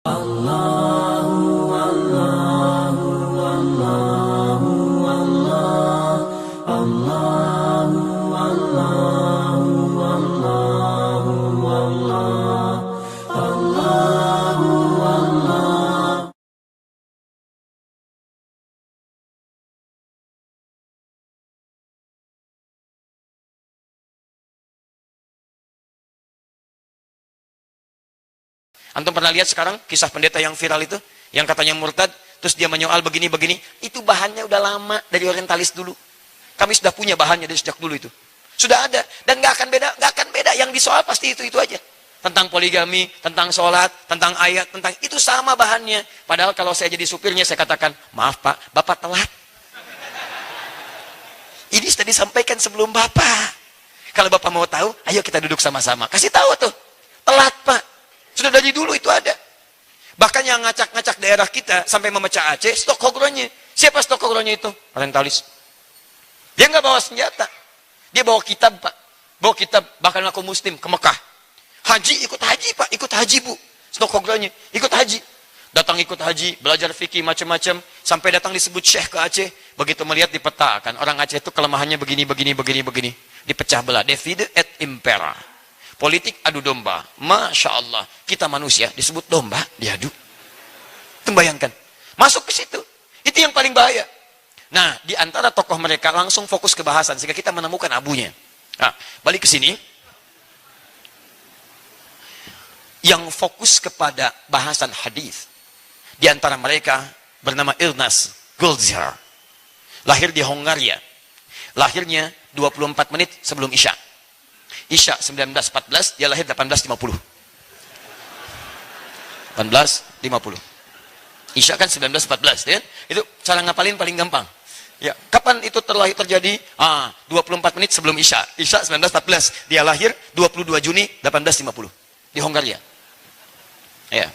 Allahu Allahu Allahu Allah Allahu Allahu Allahu Allah Allahu Allah. Antum pernah lihat sekarang kisah pendeta yang viral itu, yang katanya murtad, terus dia menyoal begini-begini, itu bahannya udah lama dari orientalis dulu. Kami sudah punya bahannya dari sejak dulu itu. Sudah ada, dan nggak akan beda, yang disoal pasti itu aja. Tentang poligami, tentang sholat, tentang ayat, tentang itu sama bahannya. Padahal kalau saya jadi supirnya, saya katakan, maaf Pak, Bapak telat. Ini sudah disampaikan sebelum Bapak. Kalau Bapak mau tahu, ayo kita duduk sama-sama. Kasih tahu tuh, telat Pak. Sudah dari dulu itu ada. Bahkan yang ngacak-ngacak daerah kita sampai memecah Aceh, Stockholm-nya. Siapa Stockholm-nya itu? Orientalis. Dia nggak bawa senjata. Dia bawa kitab, Pak. Bawa kitab, bahkan aku muslim ke Mekah. Haji, ikut haji, Pak. Ikut haji, Bu. Stockholm-nya. Ikut haji. Datang ikut haji, belajar fikih macam-macam, sampai datang disebut syekh ke Aceh. Begitu melihat di peta, kan orang Aceh itu kelemahannya begini. Dipecah belah. Divide et impera. Politik adu domba. Masya Allah. Kita manusia disebut domba, diadu. Bayangkan. Masuk ke situ. Itu yang paling bahaya. Nah, di antara tokoh mereka langsung fokus ke bahasan, sehingga kita menemukan abunya. Nah, balik ke sini. Yang fokus kepada bahasan hadis. Di antara mereka bernama Ignaz Goldziher. Lahir di Hongaria. Lahirnya 24 menit sebelum Isya. Isya 1914, dia lahir 1850. 1850. Isya kan 1914, ya? Itu cara ngapalin paling gampang. Ya, kapan itu terjadi? 24 menit sebelum Isya. Isya 1914, dia lahir 22 Juni 1850 di Hongaria. Ya.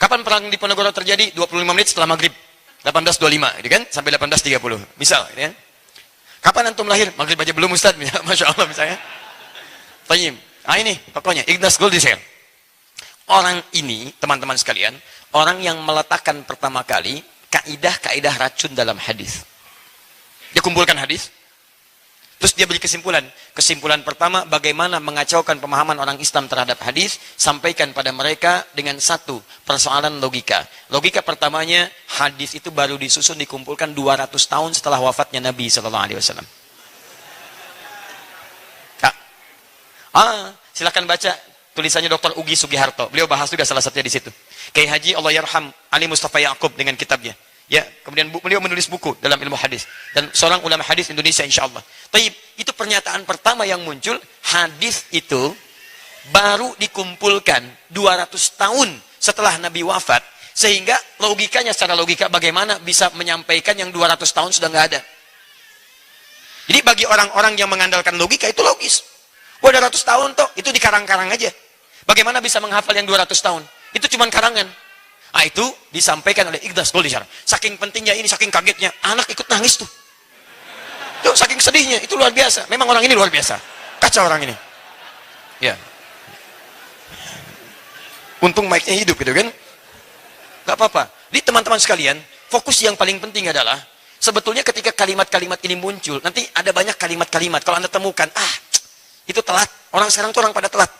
Kapan perang Diponegoro terjadi? 25 menit setelah maghrib. 1825, gitu kan? Sampai 1830. Misal, gitu kan? Kapan antum lahir? Maghrib aja belum Ustaz. Masya Allah misalnya. Tayyib. Nah ini pokoknya Ignaz Goldziher. Orang ini, teman-teman sekalian, orang yang meletakkan pertama kali kaidah-kaidah racun dalam hadis. Dia kumpulkan hadis. Terus dia beri kesimpulan. Kesimpulan pertama, bagaimana mengacaukan pemahaman orang Islam terhadap hadis, sampaikan pada mereka dengan satu persoalan logika. Logika pertamanya, hadis itu baru disusun dikumpulkan 200 tahun setelah wafatnya Nabi SAW. Silakan baca tulisannya Dr. Ugi Sugiharto. Beliau bahas juga salah satunya di situ. Kiai Haji Allahyarham Ali Mustafa Yaqub dengan kitabnya. Ya, kemudian beliau menulis buku dalam ilmu hadis dan seorang ulama hadis Indonesia insyaallah. Taib, itu pernyataan pertama yang muncul, hadis itu baru dikumpulkan 200 tahun setelah Nabi wafat, sehingga logikanya secara logika bagaimana bisa menyampaikan yang 200 tahun sudah nggak ada. Jadi bagi orang-orang yang mengandalkan logika itu logis. 200 tahun toh, itu dikarang-karang aja. Bagaimana bisa menghafal yang 200 tahun? Itu cuma karangan. Itu disampaikan oleh Ignaz Goldziher. Saking pentingnya ini, saking kagetnya, anak ikut nangis tuh. Tuh, saking sedihnya, itu luar biasa. Memang orang ini luar biasa. Kacau orang ini. Ya. Untung mic-nya hidup gitu kan. Gak apa-apa. Jadi teman-teman sekalian, fokus yang paling penting adalah, sebetulnya ketika kalimat-kalimat ini muncul, nanti ada banyak kalimat-kalimat. Kalau Anda temukan, itu telat. Orang sekarang tuh orang pada telat.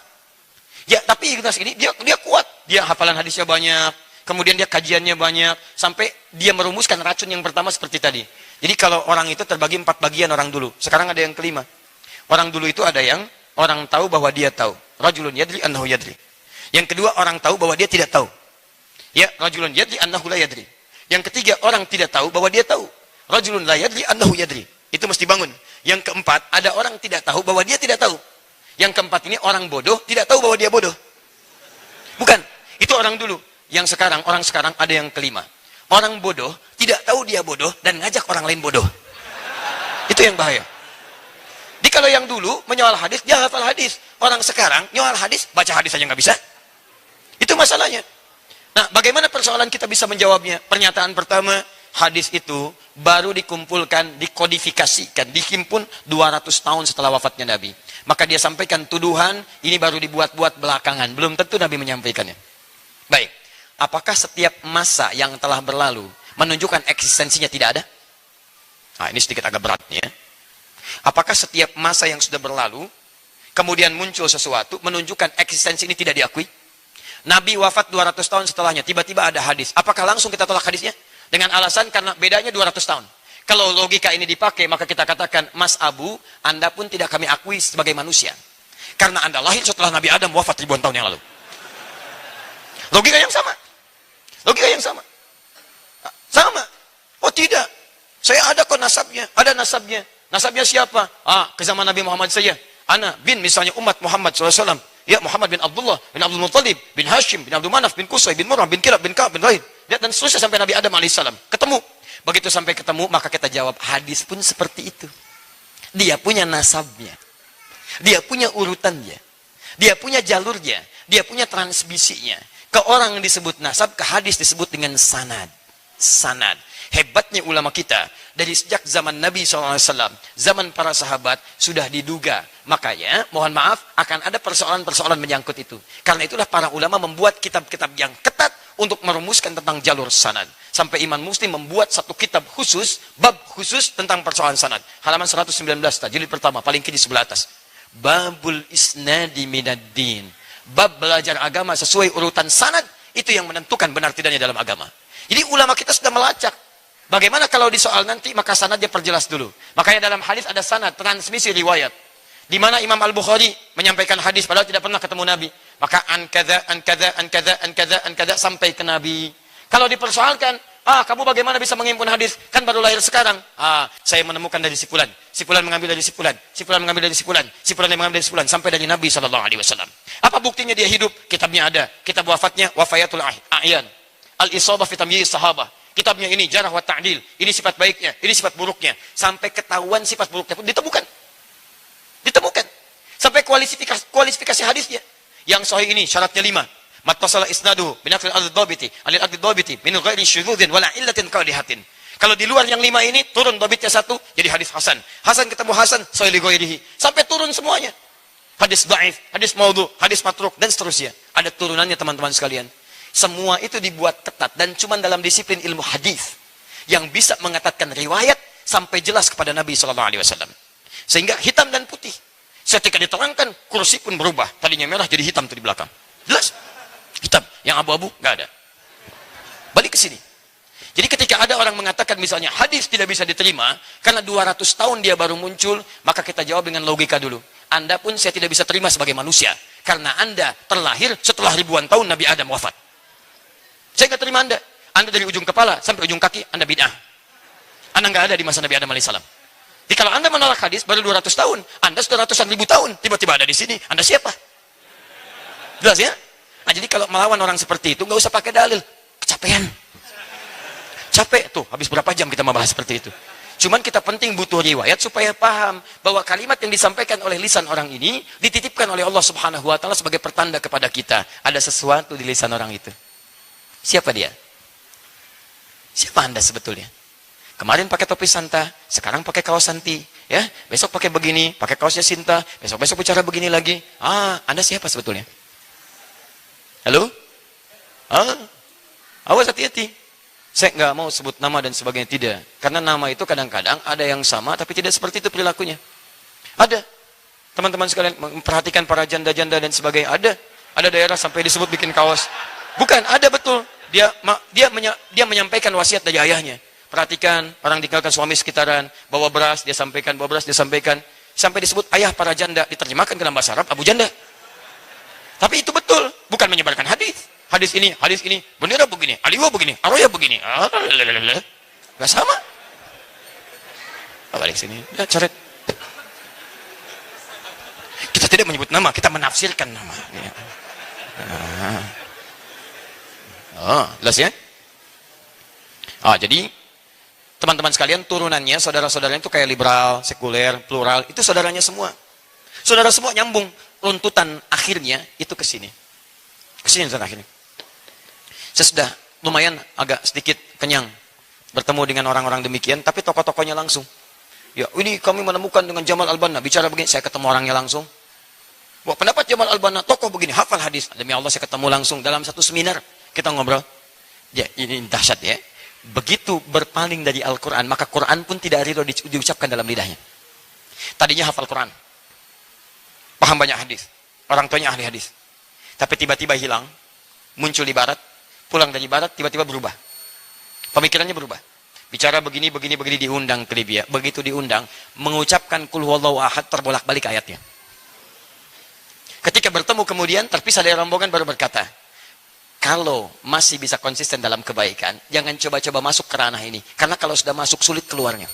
Ya, tapi Ignaz ini, dia kuat. Dia hafalan hadisnya banyak. Kemudian dia kajiannya banyak, sampai dia merumuskan racun yang pertama seperti tadi. Jadi kalau orang itu terbagi 4 bagian orang dulu. Sekarang ada yang kelima. Orang dulu itu ada yang orang tahu bahwa dia tahu. Rajulun yadri annahu yadri. Yang kedua, orang tahu bahwa dia tidak tahu. Ya, rajulun yadri annahu la yadri. Yang ketiga, orang tidak tahu bahwa dia tahu. Rajulun la yadri annahu yadri. Itu mesti bangun. Yang keempat, ada orang tidak tahu bahwa dia tidak tahu. Yang keempat ini orang bodoh tidak tahu bahwa dia bodoh. Bukan, itu orang dulu. Yang sekarang, orang sekarang ada yang kelima. Orang bodoh, tidak tahu dia bodoh, dan ngajak orang lain bodoh. Itu yang bahaya. Jadi kalau yang dulu, menyoal hadis, dia hafal hadis. Orang sekarang, nyoal hadis, baca hadis aja nggak bisa. Itu masalahnya. Nah, bagaimana persoalan kita bisa menjawabnya? Pernyataan pertama, hadis itu baru dikumpulkan, dikodifikasikan, dihimpun 200 tahun setelah wafatnya Nabi. Maka dia sampaikan tuduhan, ini baru dibuat-buat belakangan. Belum tentu Nabi menyampaikannya. Baik, apakah setiap masa yang telah berlalu menunjukkan eksistensinya tidak ada? Nah, ini sedikit agak berat ya. Apakah setiap masa yang sudah berlalu, kemudian muncul sesuatu, menunjukkan eksistensi ini tidak diakui? Nabi wafat 200 tahun setelahnya, tiba-tiba ada hadis. Apakah langsung kita tolak hadisnya? Dengan alasan karena bedanya 200 tahun. Kalau logika ini dipakai, maka kita katakan, Mas Abu, Anda pun tidak kami akui sebagai manusia. Karena Anda lahir setelah Nabi Adam wafat ribuan tahun yang lalu. Logika yang sama. Logika yang sama. Sama. Oh tidak. Saya ada kok nasabnya. Ada nasabnya. Nasabnya siapa? Ke zaman Nabi Muhammad saja. Ana bin misalnya umat Muhammad SAW. Ya Muhammad bin Abdullah, bin Abdul Muttalib, bin Hashim, bin Abdul Manaf, bin Qusay, bin Murrah, bin Kilab, bin Ka'ab, bin Rahid. Dan seterusnya sampai Nabi Adam AS. Ketemu. Begitu sampai ketemu, maka kita jawab, hadis pun seperti itu. Dia punya nasabnya. Dia punya urutannya. Dia punya jalurnya. Dia punya transmisinya. Ke orang disebut nasab, ke hadis disebut dengan sanad. Sanad. Hebatnya ulama kita, dari sejak zaman Nabi SAW, zaman para sahabat, sudah diduga. Makanya, mohon maaf, akan ada persoalan-persoalan menyangkut itu. Karena itulah para ulama membuat kitab-kitab yang ketat untuk merumuskan tentang jalur sanad. Sampai Imam Muslim membuat satu kitab khusus, bab khusus tentang persoalan sanad. Halaman 119, jilid pertama, paling kiri sebelah atas. Babul isnadi minaddin. Bab belajar agama sesuai urutan sanad, itu yang menentukan benar tidaknya dalam agama. Jadi ulama kita sudah melacak. Bagaimana kalau di soal nanti, maka sanad dia perjelas dulu. Makanya dalam hadis ada sanad, transmisi riwayat. Di mana Imam Al-Bukhari menyampaikan hadis padahal tidak pernah ketemu Nabi. Maka an kada sampai ke Nabi. Kalau dipersoalkan, kamu bagaimana bisa mengimpun hadis? Kan baru lahir sekarang. Saya menemukan dari si fulan. Si fulan mengambil dari si fulan. Si fulan mengambil dari si fulan. Si fulan yang mengambil dari si fulan sampai dari Nabi SAW. Apa buktinya dia hidup? Kitabnya ada. Kitab wafatnya Wafayatul A'yan. Al-Isabah fi Tamyiz Sahabah. Kitabnya ini Jarh wa Ta'dil. Ini sifat baiknya, ini sifat buruknya. Sampai ketahuan sifat buruknya pun ditemukan. Ditemukan. Sampai kualifikasi hadisnya. Yang sahih ini syaratnya 5. Mattasala isnaduhu binaqli al-dhabiti, al-dhabiti min ghairi syudzin wala illatin qadihatin. Kalau di luar yang 5 ini turun dhabitnya 1 jadi hadis hasan. Hasan ketemu hasan sahih li ghairihi. Sampai turun semuanya. Hadis dhaif, hadis maudhu, hadis matruk dan seterusnya. Ada turunannya teman-teman sekalian. Semua itu dibuat ketat dan cuma dalam disiplin ilmu hadis yang bisa mengatakan riwayat sampai jelas kepada Nabi SAW. Sehingga hitam dan putih. Ketika diterangkan, kursi pun berubah. Tadinya merah jadi hitam tuh di belakang. Jelas? Hitam. Yang abu-abu nggak ada. Balik ke sini. Jadi ketika ada orang mengatakan misalnya hadis tidak bisa diterima karena 200 tahun dia baru muncul, maka kita jawab dengan logika dulu. Anda pun saya tidak bisa terima sebagai manusia karena Anda terlahir setelah ribuan tahun Nabi Adam wafat. Saya nggak terima Anda. Anda dari ujung kepala sampai ujung kaki, Anda bid'ah. Anda nggak ada di masa Nabi Adam AS. Jadi kalau Anda menolak hadis baru 200 tahun, Anda sudah ratusan ribu tahun, tiba-tiba ada di sini, Anda siapa? Jelas ya? Nah, jadi kalau melawan orang seperti itu, nggak usah pakai dalil. Kecapean. Capek tuh, habis berapa jam kita membahas seperti itu. Cuman kita penting butuh riwayat supaya paham bahwa kalimat yang disampaikan oleh lisan orang ini dititipkan oleh Allah Subhanahu wa taala sebagai pertanda kepada kita. Ada sesuatu di lisan orang itu. Siapa dia? Siapa Anda sebetulnya? Kemarin pakai topi Santa, sekarang pakai kaos Santi, ya. Besok pakai begini, pakai kaosnya Sinta, besok bicara begini lagi. Anda siapa sebetulnya? Halo? Awas hati-hati. Saya nggak mau sebut nama dan sebagainya, tidak. Karena nama itu kadang-kadang ada yang sama, tapi tidak seperti itu perilakunya. Ada. Teman-teman sekalian memperhatikan para janda-janda dan sebagainya. Ada daerah sampai disebut bikin kaos. Bukan, ada betul. Dia menyampaikan wasiat dari ayahnya. Perhatikan, orang ditinggalkan suami sekitaran, bawa beras, dia sampaikan, bawa beras, dia sampaikan. Sampai disebut ayah para janda, diterjemahkan ke dalam bahasa Arab, Abu Janda. Tapi itu betul, bukan menyebarkan hadis. Hadis ini, bendera begini, aliwa begini, aroya begini. Gak sama. Balik sini, ya coret. Kita tidak menyebut nama, kita menafsirkan nama. Jelas ya? Jadi teman-teman sekalian, turunannya, saudara-saudaranya itu kayak liberal, sekuler, plural, itu saudaranya semua. Saudara semua nyambung. Runtutan akhirnya itu ke sini. Ke sini runtutan akhirnya. Saya sudah lumayan agak sedikit kenyang. bertemu dengan orang-orang demikian, tapi tokoh-tokohnya langsung. Ya, ini kami menemukan dengan Jamal Al-Banna, bicara begini, saya ketemu orangnya langsung. Wah, pendapat Jamal Al-Banna, tokoh begini, hafal hadis. Demi Allah saya ketemu langsung dalam satu seminar, kita ngobrol. Ya, ini dahsyat ya. Begitu berpaling dari Al-Quran, maka Quran pun tidak ridho diucapkan dalam lidahnya. Tadinya hafal Quran, paham banyak hadis, orang tuanya ahli hadis, tapi tiba-tiba hilang, muncul di barat, pulang dari barat, tiba-tiba berubah. Pemikirannya berubah. Bicara begini, diundang ke Libya. Begitu diundang, mengucapkan Qul huwallahu ahad, terbolak-balik ayatnya. Ketika bertemu kemudian, terpisah dari rombongan, baru berkata, kalau masih bisa konsisten dalam kebaikan, jangan coba-coba masuk ke ranah ini. Karena kalau sudah masuk, sulit keluarnya.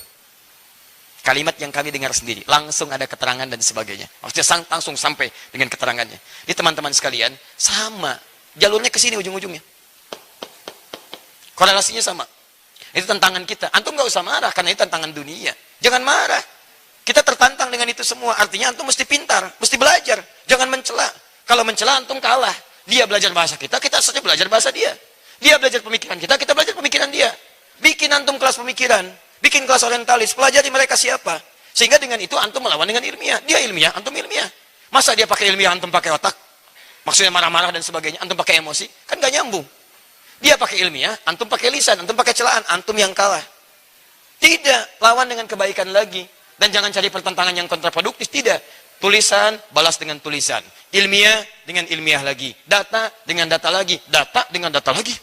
Kalimat yang kami dengar sendiri, langsung ada keterangan dan sebagainya. Maksudnya langsung sampai dengan keterangannya. Jadi teman-teman sekalian, sama. Jalurnya ke sini ujung-ujungnya. Korelasinya sama. Itu tantangan kita. Antum gak usah marah, karena itu tantangan dunia. Jangan marah. Kita tertantang dengan itu semua. Artinya antum mesti pintar, mesti belajar. Jangan mencela. Kalau mencela antum kalah. Dia belajar bahasa kita, kita saja belajar bahasa dia. Dia belajar pemikiran kita belajar pemikiran dia. Bikin antum kelas pemikiran. Bikin kelas orientalis. Pelajari mereka siapa. Sehingga dengan itu antum melawan dengan ilmiah. Dia ilmiah, antum ilmiah. Masa dia pakai ilmiah, antum pakai otak? Maksudnya marah-marah dan sebagainya. Antum pakai emosi. Kan gak nyambung. Dia pakai ilmiah, antum pakai lisan, antum pakai celaan, antum yang kalah. Tidak, lawan dengan kebaikan lagi. Dan jangan cari pertentangan yang kontraproduktif, tidak. Tulisan, balas dengan tulisan. Ilmiah dengan ilmiah lagi. Data dengan data lagi. Data dengan data lagi.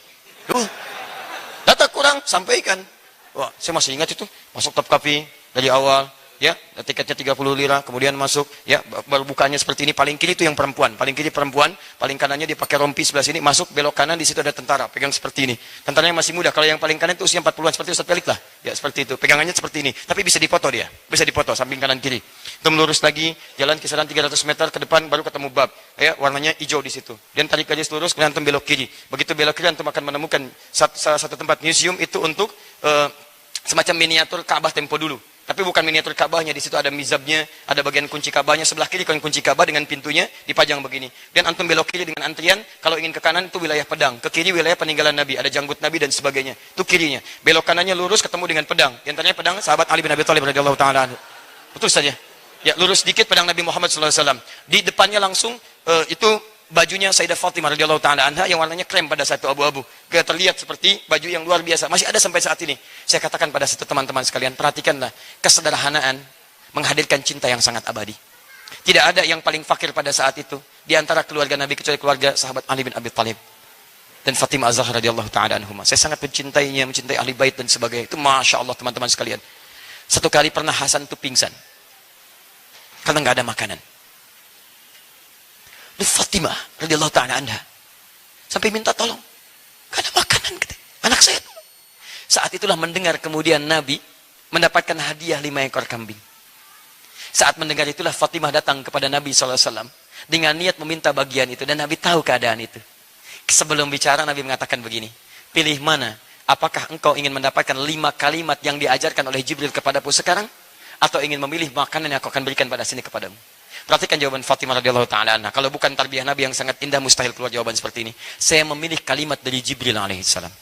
Data kurang, sampaikan. Wah, saya masih ingat itu. Masuk Topkapi dari awal. Ya, tiketnya 30 lira, kemudian masuk, ya, baru bukanya seperti ini, paling kiri itu yang perempuan, paling kiri perempuan, paling kanannya dia pakai rompi sebelah sini, masuk belok kanan, di situ ada tentara, pegang seperti ini. Tentaranya masih muda, kalau yang paling kanan itu usia 40-an, seperti Ustaz Pelik lah, ya seperti itu, pegangannya seperti ini, tapi bisa dipoto dia, bisa dipoto, samping kanan kiri. Itu melurus lagi, jalan kisaran 300 meter ke depan, baru ketemu bab, ya, warnanya hijau di situ. Dan tarik garis lurus, kemudian antum belok kiri. Begitu belok kiri, antum akan menemukan salah satu tempat museum itu untuk semacam miniatur Ka'bah tempo dulu. Tapi bukan miniatur Ka'bahnya, di situ ada mizabnya, ada bagian kunci Ka'bahnya, sebelah kiri kan kunci Ka'bah dengan pintunya dipajang begini. Dan antum belok kiri dengan antrian, kalau ingin ke kanan itu wilayah pedang, ke kiri wilayah peninggalan Nabi, ada janggut Nabi dan sebagainya. Itu kirinya. Belok kanannya lurus ketemu dengan pedang. Di antaranya pedang sahabat Ali bin Abi Thalib radhiyallahu taala anhu. Betul saja. Ya, lurus sedikit pedang Nabi Muhammad sallallahu alaihi wasallam. Di depannya langsung itu bajunya Sayyidah Fatimah radhiyallahu taala anha yang warnanya krem pada satu abu-abu. Gak terlihat seperti baju yang luar biasa. Masih ada sampai saat ini. Saya katakan pada satu teman-teman sekalian, perhatikanlah kesederhanaan menghadirkan cinta yang sangat abadi. Tidak ada yang paling fakir pada saat itu di antara keluarga Nabi kecuali keluarga sahabat Ali bin Abi Thalib dan Fatimah Az-Zahra radhiyallahu taala anhuma. Saya sangat mencintainya, mencintai ahli bait dan sebagainya. Itu masya Allah teman-teman sekalian. Satu kali pernah Hasan itu pingsan karena nggak ada makanan. Fatimah radhiyallahu ta'ala anha sampai minta tolong, gak ada makanan gitu. Anak saya. Saat itulah mendengar kemudian Nabi mendapatkan hadiah 5 ekor kambing. Saat mendengar itulah Fatimah datang kepada Nabi SAW dengan niat meminta bagian itu, dan Nabi tahu keadaan itu. Sebelum bicara Nabi mengatakan begini, pilih mana, apakah engkau ingin mendapatkan 5 kalimat yang diajarkan oleh Jibril kepadamu sekarang, atau ingin memilih makanan yang aku akan berikan pada sini kepadamu. Perhatikan jawaban Fatimah radhiyallahu taala anha. Kalau bukan tarbiyah Nabi yang sangat indah, mustahil keluar jawaban seperti ini. Saya memilih kalimat dari Jibril alaihissalam.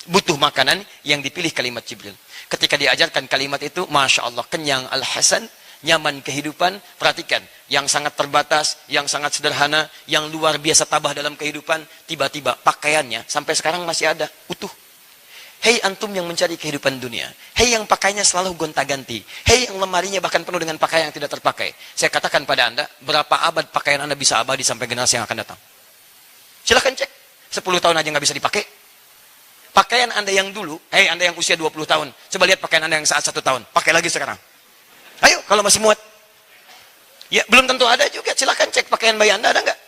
Butuh makanan, yang dipilih kalimat Jibril. Ketika diajarkan kalimat itu, masya Allah, kenyang al-hasan, nyaman kehidupan. Perhatikan, yang sangat terbatas, yang sangat sederhana, yang luar biasa tabah dalam kehidupan, tiba-tiba pakaiannya sampai sekarang masih ada, utuh. Hei antum yang mencari kehidupan dunia. Hei yang pakainya selalu gonta-ganti. Hei yang lemarinya bahkan penuh dengan pakaian yang tidak terpakai. Saya katakan pada anda, berapa abad pakaian anda bisa abadi sampai generasi yang akan datang? Silahkan cek. 10 tahun aja nggak bisa dipakai. Pakaian anda yang dulu, hei anda yang usia 20 tahun, coba lihat pakaian anda yang saat 1 tahun. Pakai lagi sekarang. Ayo, kalau masih muat. Ya, belum tentu ada juga. Silahkan cek pakaian bayi anda, ada nggak?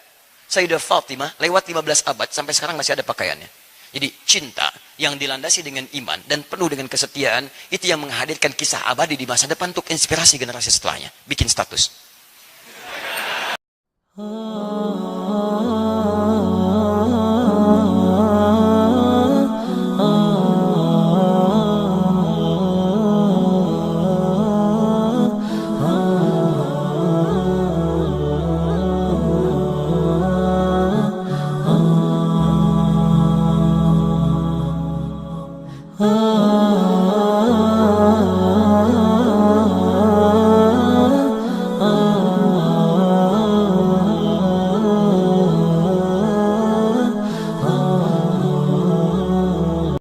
Sayyidah Fatimah, lewat 15 abad, sampai sekarang masih ada pakaiannya. Jadi cinta yang dilandasi dengan iman dan penuh dengan kesetiaan, itu yang menghadirkan kisah abadi di masa depan untuk inspirasi generasi setelahnya. Bikin status.